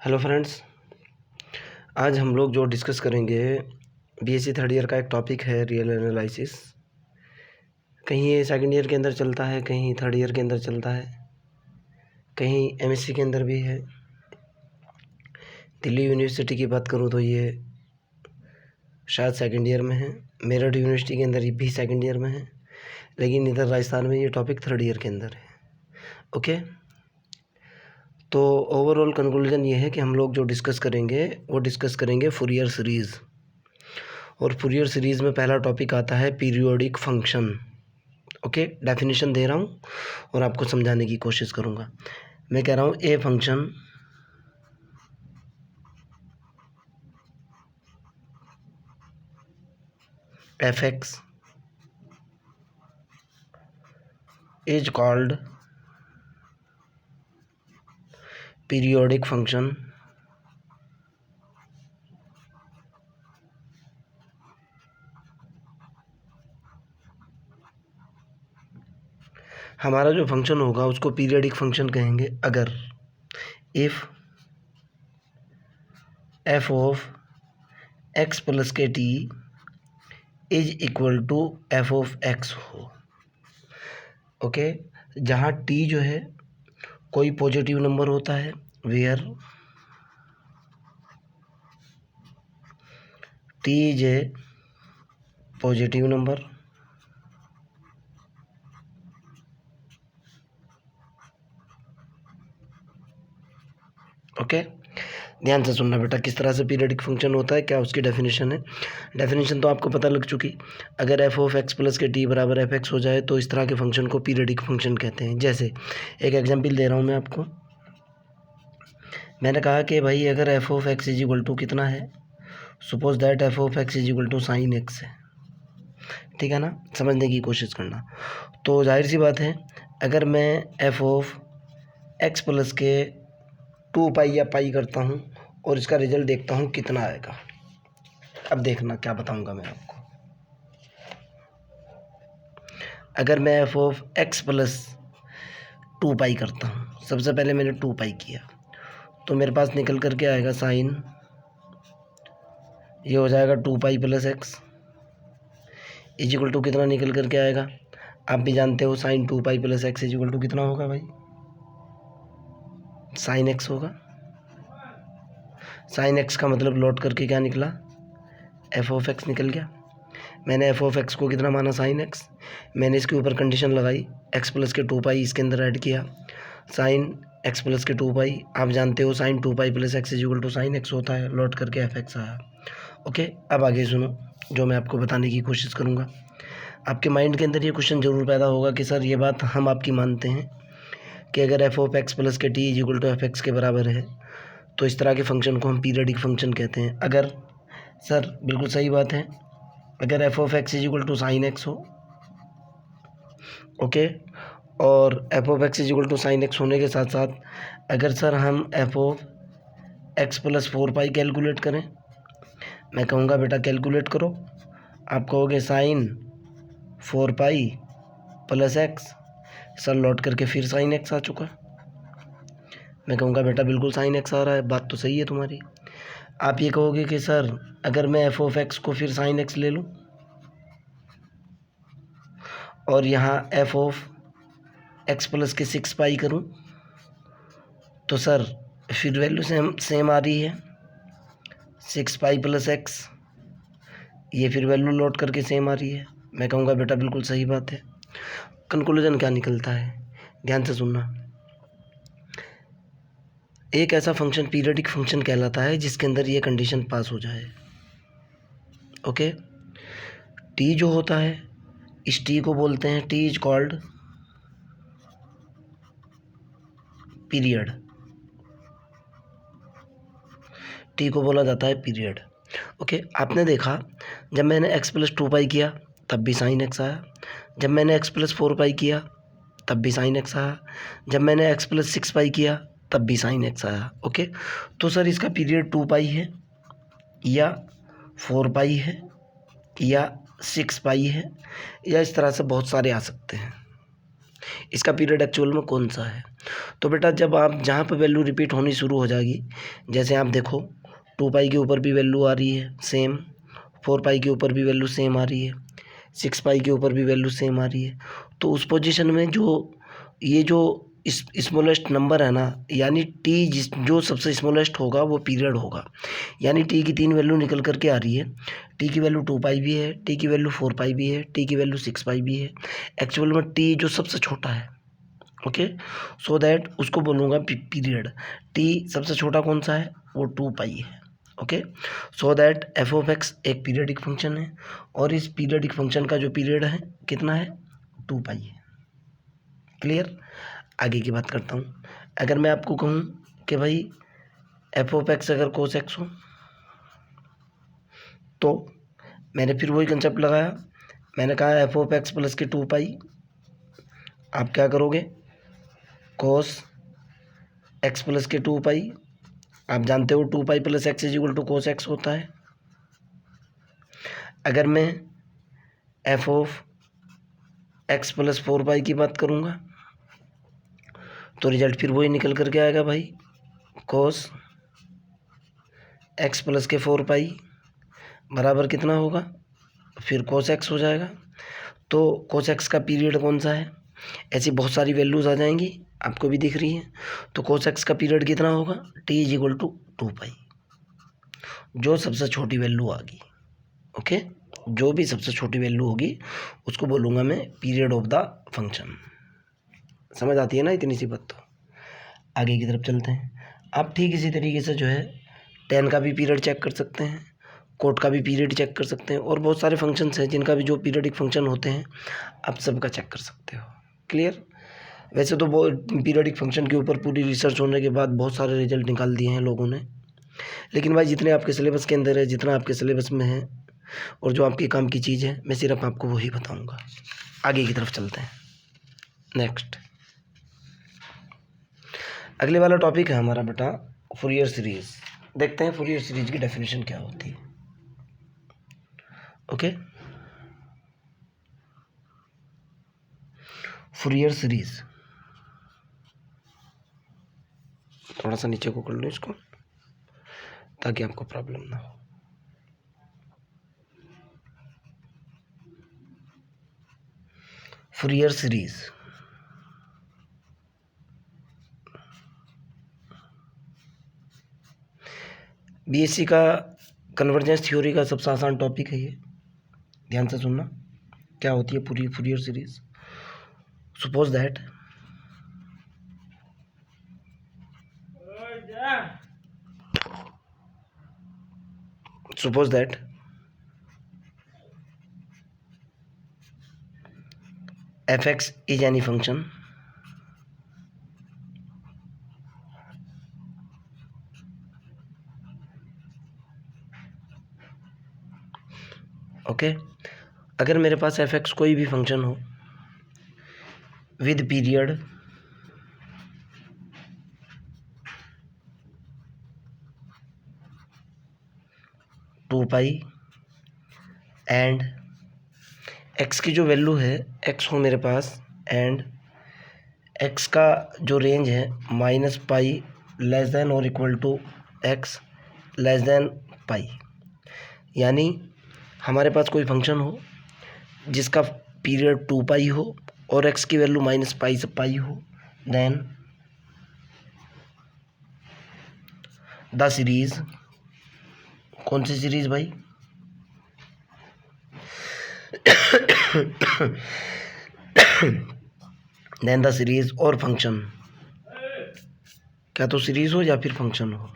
Hello friends, आज हम लोग जो डिस्कस करेंगे बीएससी थर्ड ईयर का एक टॉपिक है रियल एनालिसिस। कहीं ये सेकंड ईयर के अंदर चलता है, कहीं थर्ड ईयर के अंदर चलता है, कहीं एमएससी के अंदर भी है। दिल्ली यूनिवर्सिटी की बात करूँ तो ये शायद सेकंड ईयर में है। मेरठ यूनिवर्सिटी के अंदर ये भी सेकंड ईयर में है, लेकिन इधर राजस्थान में ये टॉपिक थर्ड ईयर के अंदर है। ओके, तो ओवरऑल कंक्लूजन ये है कि हम लोग जो डिस्कस करेंगे वो डिस्कस करेंगे फूरियर सीरीज़। और फूरियर सीरीज़ में पहला टॉपिक आता है पीरियोडिक फंक्शन। ओके, डेफिनेशन दे रहा हूँ और आपको समझाने की कोशिश करूँगा। मैं कह रहा हूँ a function f x is called periodic function हमारा जो फंक्शन होगा उसको पीरियोडिक फंक्शन कहेंगे अगर if f of x plus के T is equal to f of x हो। ओके, जहाँ टी जो है कोई पॉजिटिव नंबर होता है, where T is a positive number, okay. ध्यान से सुनना बेटा, किस तरह से पीरियोडिक फंक्शन होता है, क्या उसकी डेफिनेशन है। डेफिनेशन तो आपको पता लग चुकी। अगर एफ ऑफ एक्स प्लस के टी बराबर एफ एक्स हो जाए तो इस तरह के फंक्शन को पीरियोडिक फंक्शन कहते हैं। जैसे एक एग्जांपल दे रहा हूँ मैं आपको। मैंने कहा कि भाई अगर F of X is equal to कितना है, suppose that F of X is equal to sine X है, ठीक है ना। समझने की कोशिश करना। तो जाहिर सी बात है, अगर मैं एफ ऑफ एक्स प्लस के 2 पाई या पाई करता हूँ और इसका रिजल्ट देखता हूँ कितना आएगा। अब देखना क्या बताऊँगा मैं आपको। अगर मैं एफ ऑफ एक्स प्लस 2 पाई करता हूँ, सबसे पहले मैंने 2 पाई किया तो मेरे पास निकल करके आएगा साइन, ये हो जाएगा 2 pi plus X is equal to कितना निकल करके आएगा। आप भी जानते हो sine 2 pi plus X is equal to कितना होगा भाई, साइन एक्स होगा। साइन एक्स का मतलब लौट करके क्या निकला, एफ ऑफ एक्स निकल गया। मैंने एफ ऑफ एक्स को कितना माना, साइन एक्स। मैंने इसके ऊपर कंडीशन लगाई, एक्स प्लस के 2 पाई इसके अंदर ऐड किया, साइन एक्स प्लस के 2 पाई। आप जानते हो sine 2 pi plus X is equal to sine X होता है, लौट करके एफ एक्स आया। ओके, अब आगे सुनो जो मैं आपको बताने की कोशिश करूँगा। आपके माइंड के अंदर ये क्वेश्चन जरूर पैदा होगा कि सर ये बात हम आपकी मानते हैं कि अगर एफ ऑफ एक्स प्लस के T is equal to F X के बराबर है तो इस तरह के फंक्शन को हम पीरियोडिक फंक्शन कहते हैं। अगर सर बिल्कुल सही बात है, अगर F of X is equal to sine X हो, ओके, और F of X is equal to sine X होने के साथ साथ अगर सर हम F of x plus 4 pi calculate करें, मैं कहूँगा बेटा कैलकुलेट करो, आप कहोगे sine 4 pi plus X, sir लौट करके फिर साइन एक्स आ चुका। मैं कहूँगा बेटा बिल्कुल साइन एक्स आ रहा है, बात तो सही है तुम्हारी। आप ये कहोगे कि सर अगर मैं एफ ऑफ एक्स को फिर साइन एक्स ले लूँ और यहाँ एफ ऑफ एक्स प्लस के 6 पाई करूँ तो सर फिर वैल्यू सेम आ रही है, 6 पाई प्लस एक्स, ये फिर वैल्यू लौट करके सेम आ रही है। मैं कहूँगा बेटा बिल्कुल सही बात है। कंक्लूजन क्या निकलता है, ध्यान से सुनना। एक ऐसा फंक्शन पीरियोडिक फंक्शन कहलाता है जिसके अंदर ये कंडीशन पास हो जाए। ओके, टी जो होता है इस टी को बोलते हैं, T is called period, T को बोला जाता है पीरियड। ओके, आपने देखा जब मैंने एक्स प्लस 2 पाई किया तब भी साइन एक्स आया, जब मैंने एक्स प्लस 4 पाई किया तब भी साइन एक्स आया, जब मैंने एक्स प्लस 6 पाई किया तब भी साइन एक्स आया। ओके, तो सर इसका पीरियड 2 पाई है या 4 पाई है या 6 पाई है या इस तरह से बहुत सारे आ सकते हैं। इसका पीरियड एक्चुअल में कौन सा है, तो बेटा जब आप जहाँ पर वैल्यू रिपीट होनी शुरू हो जाएगी, जैसे आप देखो 2 पाई के ऊपर भी वैल्यू आ रही है सेम, 4 पाई के ऊपर भी वैल्यू सेम आ रही है, 6 पाई के ऊपर भी वैल्यू सेम आ रही है, तो उस पोजीशन में ये जो स्मॉलेस्ट नंबर है ना, यानी टी जो सबसे स्मॉलेस्ट होगा वो पीरियड होगा। यानी टी की 3 वैल्यू निकल करके आ रही है। टी की वैल्यू 2 पाई भी है, टी की वैल्यू 4 पाई भी है, टी की वैल्यू 6 पाई भी है। एक्चुअल में टी जो सबसे छोटा है, ओके, सो दैट उसको बोलूँगा पीरियड। टी सबसे छोटा कौन सा है, वो 2 पाई है। Okay, so that F of x एक पीरियडिक फंक्शन है, और इस पीरियडिक फंक्शन का जो पीरियड है कितना है, 2 पाई है। क्लियर। आगे की बात करता हूँ। अगर मैं आपको कहूँ कि भाई एफ ऑफ एक्स अगर कोस एक्स हो, तो मैंने फिर वही कंसेप्ट लगाया। मैंने कहा एफ ऑफ एक्स प्लस के 2 पाई, आप क्या करोगे, कोस एक्स प्लस के 2 पाई। आप जानते हो 2 pi plus X is equal to cos X होता है। अगर मैं F of x plus 4 pi की बात करूँगा, तो रिजल्ट फिर वही निकल करके आएगा भाई, कोस एक्स प्लस के 4 पाई बराबर कितना होगा, फिर कोस एक्स हो जाएगा। तो कोस एक्स का पीरियड कौन सा है, ऐसी बहुत सारी वैल्यूज़ आ जाएंगी, आपको भी दिख रही है। तो कोस एक्स का पीरियड कितना होगा, टी इज इक्वल टू 2 पाई, जो सबसे छोटी वैल्यू आ गई। ओके, जो भी सबसे छोटी वैल्यू होगी उसको बोलूँगा मैं पीरियड ऑफ द फंक्शन। समझ आती है ना इतनी सी बात। तो आगे की तरफ चलते हैं। आप ठीक इसी तरीके से जो है 10 का भी पीरियड चेक कर सकते हैं, कोट का भी पीरियड चेक कर सकते हैं, और बहुत सारे फंक्शंस हैं जिनका भी जो पीरियडिक फंक्शन होते हैं आप सबका चेक कर सकते हो। क्लियर। वैसे तो बहुत पीरियडिक फंक्शन के ऊपर पूरी रिसर्च होने के बाद बहुत सारे रिजल्ट निकाल दिए हैं लोगों ने, लेकिन भाई जितने आपके सिलेबस के अंदर है, जितना आपके सिलेबस में है और जो आपके काम की चीज़ है, मैं सिर्फ आपको वही बताऊँगा। आगे की तरफ चलते हैं। नेक्स्ट अगले वाला टॉपिक है हमारा बेटा फूरियर सीरीज। देखते हैं फूरियर सीरीज की डेफिनेशन क्या होती है। ओके, फूरियर सीरीज, थोड़ा सा नीचे को कर लो इसको ताकि आपको प्रॉब्लम ना हो। फूरियर सीरीज बीएससी का कन्वर्जेंस थ्योरी का सबसे आसान टॉपिक है ये, ध्यान से सुनना। क्या होती है पूरी Fourier series. Suppose that F x is any function okay. अगर मेरे पास एफ एक्स कोई भी फंक्शन हो with period two pi and X की जो वैल्यू है एक्स हो मेरे पास, एंड एक्स का जो रेंज है -पाई लेस देन और equal to x less than pi. यानी हमारे पास कोई फंक्शन हो जिसका पीरियड 2 पाई हो और एक्स की वैल्यू -पाई से पाई हो, देन द सीरीज, कौन सी सीरीज भाई, देन द सीरीज और फंक्शन, क्या तो सीरीज हो या फिर फंक्शन हो,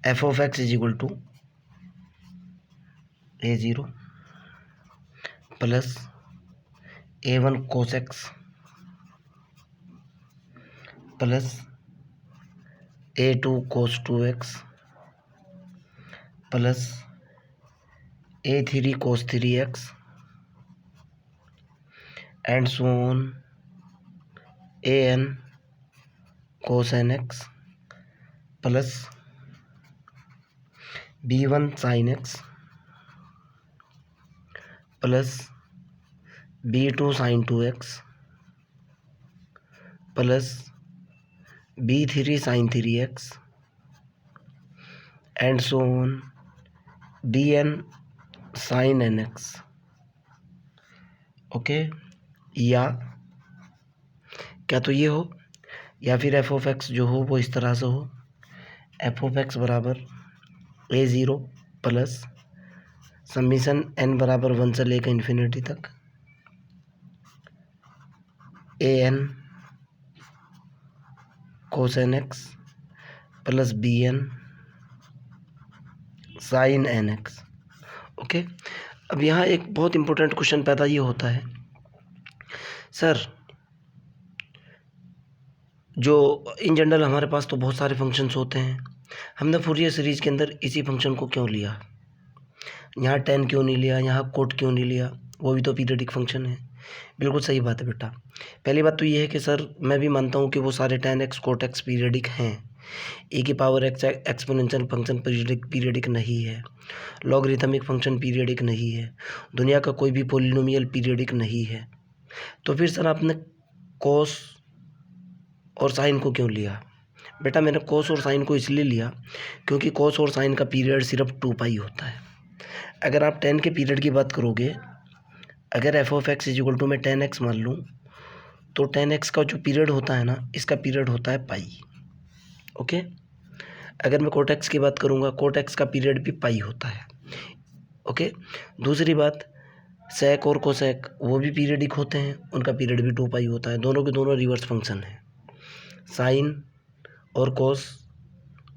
F of X is equal to A0 plus A1 cos X plus A2 cos 2x plus A3 cos 3x and so on AN cos nx plus B1 sine x plus b2 sine 2x plus b3 sine 3x and so on bn sine nx। Okay, या क्या तो ये हो, या फिर F of x जो हो वो इस तरह से हो, एफ ऑफ एक्स बराबर a0 प्लस समीशन n बराबर 1 से लेकर इन्फिनिटी तक an cosine x plus bn sine nx। Okay, अब यहाँ एक बहुत इंपॉर्टेंट क्वेश्चन पैदा ये होता है, सर जो इन जनरल हमारे पास तो बहुत सारे फंक्शंस होते हैं, हमने फूरियर सीरीज के अंदर इसी फंक्शन को क्यों लिया, यहाँ tan क्यों नहीं लिया, यहाँ कोट क्यों नहीं लिया, वो भी तो पीरियडिक फंक्शन है। बिल्कुल सही बात है बेटा। पहली बात तो ये है कि सर मैं भी मानता हूँ कि वो सारे tan x cot x periodic हैं, e की power x exponential function periodic नहीं है, लॉगरिथमिक फंक्शन पीरियडिक नहीं है, दुनिया का कोई भी पोलिनोमियल पीरियडिक नहीं है। तो फिर सर आपने कोस और साइन को क्यों लिया? बेटा मैंने कोस और साइन को इसलिए लिया क्योंकि कोस और साइन का पीरियड सिर्फ 2 होता है। अगर आप tan के पीरियड की बात करोगे, अगर F of X is equal to मैं tan x मान लूँ, तो tan x का जो पीरियड होता है ना, इसका पीरियड होता है पाई। ओके, अगर मैं कोट x की बात करूँगा, कोट x का पीरियड भी पाई होता है। ओके, दूसरी बात सेक और कोसेक वो भी पीरियडिक होते हैं, उनका पीरियड भी 2 होता है, दोनों के दोनों रिवर्स फंक्शन हैं। साइन और कोस,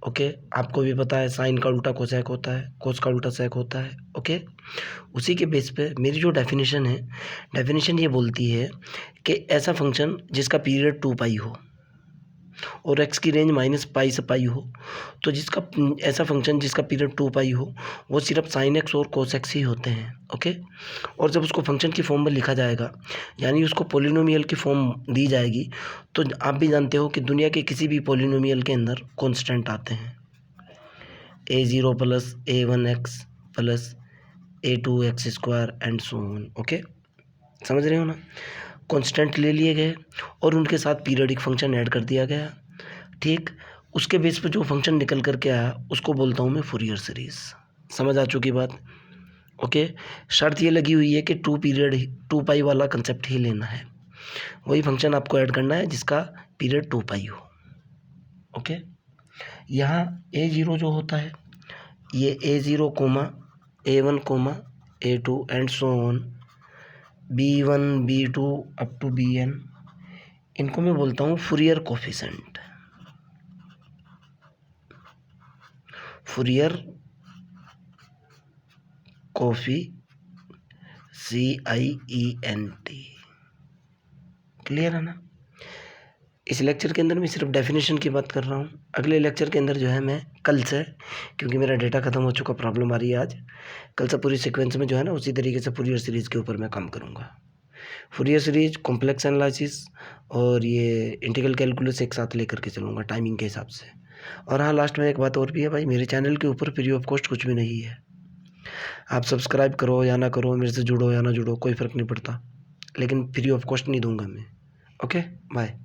ओके, आपको भी पता है साइन का उल्टा कोसेक होता है, कोस का उल्टा सेक होता है। ओके, उसी के बेस पे मेरी जो डेफिनेशन है, डेफिनेशन ये बोलती है कि ऐसा फंक्शन जिसका पीरियड 2 हो और x की रेंज -पाई से पाई हो, तो जिसका ऐसा फंक्शन जिसका पीरियड 2 हो वो सिर्फ साइन एक्स और कोस एक्स ही होते हैं। ओके, और जब उसको फंक्शन की फॉर्म में लिखा जाएगा, यानी उसको पोलिनोमियल की फॉर्म दी जाएगी, तो आप भी जानते हो कि दुनिया के किसी भी पोलिनोमियल के अंदर कॉन्स्टेंट आते हैं, a0 plus a1x plus a2x² and so on. Okay, समझ रहे हो ना? कॉन्स्टेंट ले लिए गए और उनके साथ पीरियडिक फंक्शन ऐड कर दिया गया। ठीक, उसके बेस पे जो फंक्शन निकल करके आया उसको बोलता हूँ मैं फूरियर सीरीज। समझ आ चुकी बात? ओके, शर्त ये लगी हुई है कि 2 वाला कंसेप्ट ही लेना है, वही फंक्शन आपको ऐड करना है जिसका पीरियड 2 हो। ओके, यहाँ a0 जो होता है, ये a0 comma a1 comma a2 and so on b1 b2 up to bn, इनको मैं बोलता हूँ Fourier coefficient. Fourier CIENT, clear है ना? इस लेक्चर के अंदर मैं सिर्फ डेफिनेशन की बात कर रहा हूँ। अगले लेक्चर के अंदर जो है मैं कल से, क्योंकि मेरा डेटा ख़त्म हो चुका, प्रॉब्लम आ रही है आज, कल से पूरी सीक्वेंस में जो है ना उसी तरीके से फूरियर सीरीज़ के ऊपर मैं काम करूँगा। फूरियर सीरीज, कॉम्प्लेक्स एनालिसिस और ये इंटीग्रल कैलकुलस एक साथ लेकर के चलूँगा टाइमिंग के हिसाब से। और हाँ, लास्ट में एक बात और भी है भाई, मेरे चैनल के ऊपर फ्री ऑफ कॉस्ट कुछ भी नहीं है। आप सब्सक्राइब करो या ना करो, मेरे से जुड़ो या ना जुड़ो, कोई फ़र्क नहीं पड़ता, लेकिन फ्री ऑफ कॉस्ट नहीं दूंगा मैं। Okay, bye.